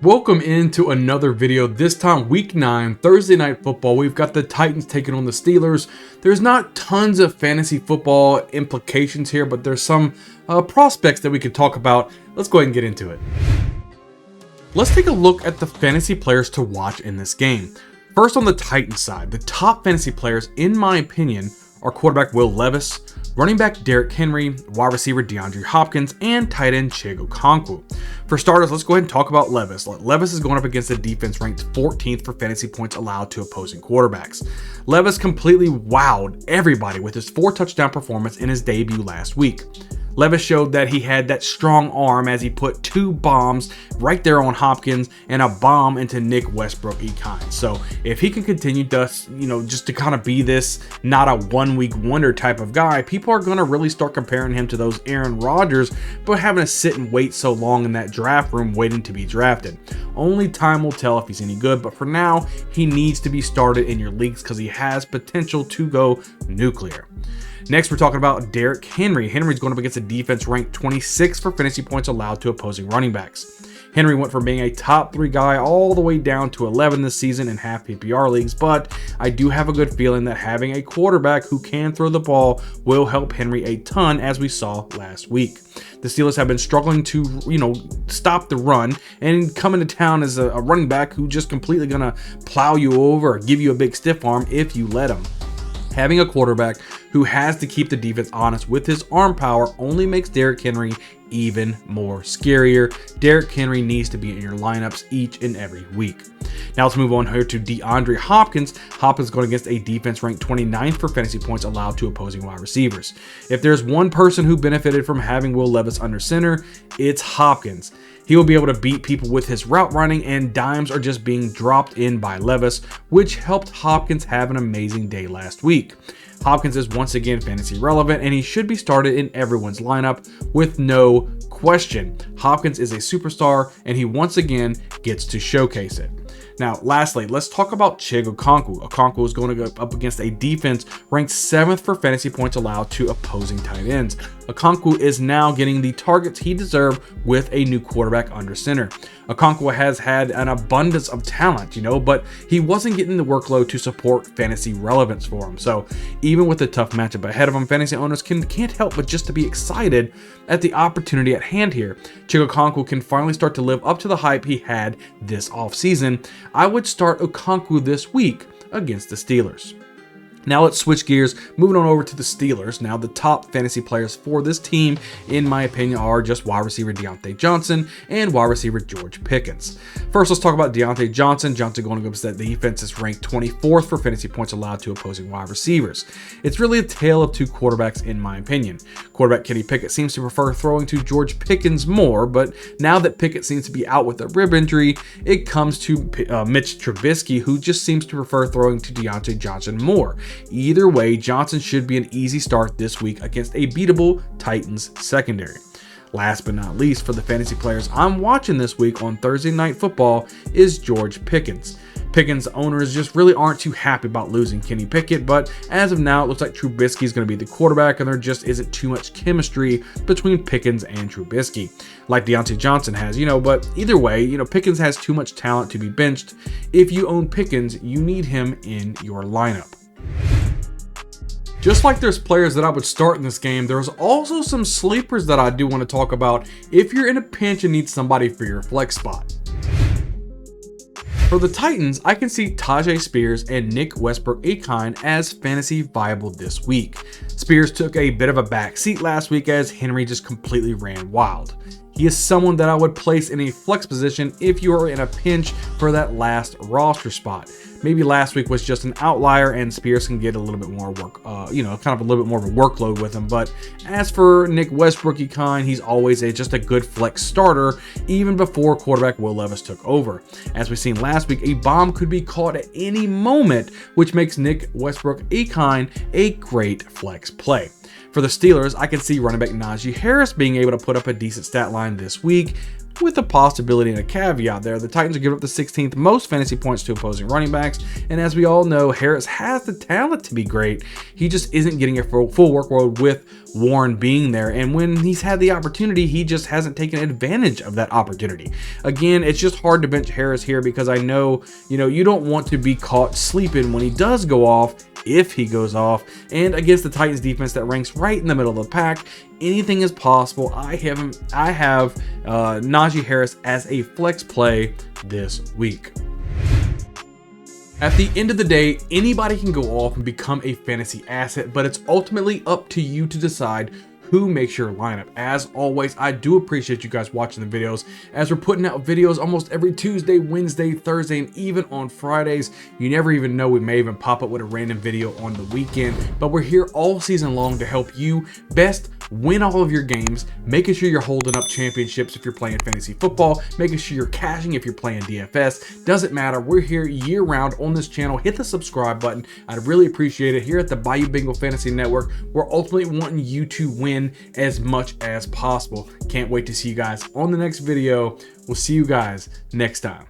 Welcome into another video, this time week 9, Thursday night football. We've got the Titans taking on the Steelers. There's not tons of fantasy football implications here, but there's some prospects that we could talk about. Let's go ahead and get into it. Let's take a look at the fantasy players to watch in this game. First, on the Titans side, the top fantasy players, in my opinion, are quarterback Will Levis, running back Derrick Henry, wide receiver DeAndre Hopkins, and tight end Chig Okonkwo. For starters, let's go ahead and talk about Levis. Levis is going up against a defense ranked 14th for fantasy points allowed to opposing quarterbacks. Levis completely wowed everybody with his 4-touchdown performance in his debut last week. Levis showed that he had that strong arm as he put 2 bombs right there on Hopkins and a bomb into Nick Westbrook-Ikhine. So if he can continue to, just to kind of be this not a one-week wonder type of guy, people are going to really start comparing him to those Aaron Rodgers, but having to sit and wait so long in that draft room waiting to be drafted. Only time will tell if he's any good, but for now, he needs to be started in your leagues because he has potential to go nuclear. Next, we're talking about Derrick Henry. Henry's going up against a defense ranked 26th for fantasy points allowed to opposing running backs. Henry went from being a top 3 guy all the way down to 11 this season in half PPR leagues, but I do have a good feeling that having a quarterback who can throw the ball will help Henry a ton, as we saw last week. The Steelers have been struggling to, stop the run, and coming to town as a running back who just completely gonna plow you over or give you a big stiff arm if you let him. Having a quarterback who has to keep the defense honest with his arm power only makes Derrick Henry even more scarier. Derrick Henry needs to be in your lineups each and every week. Now let's move on here to DeAndre Hopkins. Hopkins going against a defense ranked 29th for fantasy points allowed to opposing wide receivers. If there's one person who benefited from having Will Levis under center, it's Hopkins. He will be able to beat people with his route running, and dimes are just being dropped in by Levis, which helped Hopkins have an amazing day last week. Hopkins is once again fantasy relevant, and he should be started in everyone's lineup with no question. Hopkins is a superstar, and he once again gets to showcase it. Now, lastly, let's talk about Chig Okonkwo. Okonkwo is going to go up against a defense ranked 7th for fantasy points allowed to opposing tight ends. Okonkwo is now getting the targets he deserved with a new quarterback under center. Okonkwo has had an abundance of talent, but he wasn't getting the workload to support fantasy relevance for him. So even with the tough matchup ahead of him, fantasy owners can't help but just to be excited at the opportunity at hand here. Chig Okonkwo can finally start to live up to the hype he had this offseason. I would start Okonkwo this week against the Steelers. Now let's switch gears, moving on over to the Steelers. Now the top fantasy players for this team, in my opinion, are just wide receiver Deontay Johnson and wide receiver George Pickens. First, let's talk about Deontay Johnson. Johnson going against that defense is ranked 24th for fantasy points allowed to opposing wide receivers. It's really a tale of 2 quarterbacks, in my opinion. Quarterback Kenny Pickett seems to prefer throwing to George Pickens more, but now that Pickett seems to be out with a rib injury, it comes to Mitch Trubisky, who just seems to prefer throwing to Deontay Johnson more. Either way, Johnson should be an easy start this week against a beatable Titans secondary. Last but not least, for the fantasy players I'm watching this week on Thursday Night Football is George Pickens. Pickens owners just really aren't too happy about losing Kenny Pickett, but as of now, it looks like Trubisky is going to be the quarterback, and there just isn't too much chemistry between Pickens and Trubisky, like Deontay Johnson has, but either way, Pickens has too much talent to be benched. If you own Pickens, you need him in your lineup. Just like there's players that I would start in this game, there's also some sleepers that I do want to talk about if you're in a pinch and need somebody for your flex spot. For the Titans, I can see Tyjae Spears and Nick Westbrook-Ikhine as fantasy viable this week. Spears took a bit of a back seat last week as Henry just completely ran wild. He is someone that I would place in a flex position if you are in a pinch for that last roster spot. Maybe last week was just an outlier and Spears can get a little bit more work, kind of a little bit more of a workload with him. But as for Nick Westbrook-Ikhine, he's always just a good flex starter, even before quarterback Will Levis took over. As we seen last week, a bomb could be caught at any moment, which makes Nick Westbrook-Ikhine a great flex play. For the Steelers, I can see running back Najee Harris being able to put up a decent stat line this week, with a possibility and a caveat there. The Titans are giving up the 16th most fantasy points to opposing running backs, and as we all know, Harris has the talent to be great. He just isn't getting a full workload with Warren being there, and when he's had the opportunity, he just hasn't taken advantage of that opportunity. Again, it's just hard to bench Harris here because I know, you don't want to be caught sleeping when he does go off, if he goes off, and against the Titans defense that ranks right in the middle of the pack, anything is possible. I have Najee Harris as a flex play this week. At the end of the day, anybody can go off and become a fantasy asset, but it's ultimately up to you to decide who makes your lineup. As always, I do appreciate you guys watching the videos, as we're putting out videos almost every Tuesday, Wednesday, Thursday, and even on Fridays. You never even know, we may even pop up with a random video on the weekend, but we're here all season long to help you best win all of your games, making sure you're holding up championships if you're playing fantasy football, making sure you're cashing if you're playing DFS. Doesn't matter, we're here year round on this channel. Hit the subscribe button, I'd really appreciate it. Here at the Bayou Bengal Fantasy Network, we're ultimately wanting you to win as much as possible. Can't wait to see you guys on the next video. We'll see you guys next time.